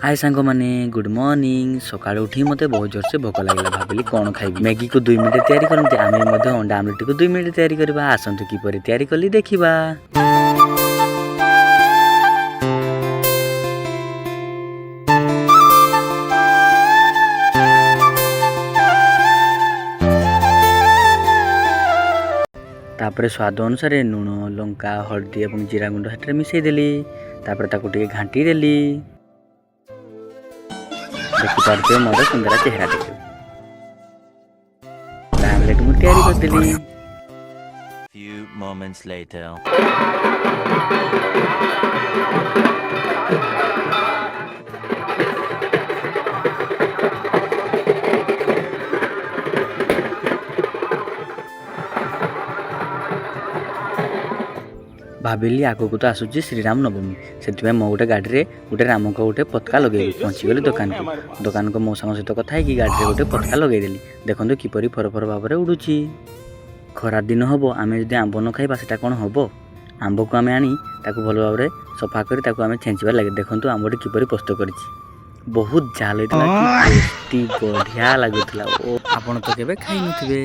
हाय सांग माने good morning. सकाळ उठी मते बहुत जोर से भोक लागला। भाबिली कौन खाइबी। मैगी को 2 मिनिट तैयारी करते आमे मध्य अंडा आमलेट को 2 मिनिट तैयारी करबा। आसंतु किपरि तैयारी कली देखिबा। तापर स्वाद अनुसार लुण लंका हल्दी और जीरा गुंड हाथ मिसई देली। तापर ताको टिके घांटी देली। देखिपारे मोर सुंदर चेहरा टे आमलेट मु तैयारी कर देली। Few moments later. भाविली आगक तो आसूची श्रीराम नवमी से मो गोटे गाड़ी में गोटे राम को गोटे पतका लगे पहुँचीगली दुकान को मौसा सहित कथा है गाड़ी में गोटे पतका लगेदेली। देखो किपरि फरफर भाव में उड़ुची। खरा दिन हम आम जो आंब न खाइबा से कौन हम आंब को आम आनी भल भाव में सफा कर छेंचबार लगे। देखो आंबटी किपरि प्रस्तुत कर बहुत जाल होता बढ़िया लगुला। ओ आपण तो केबे खाई नथिबे।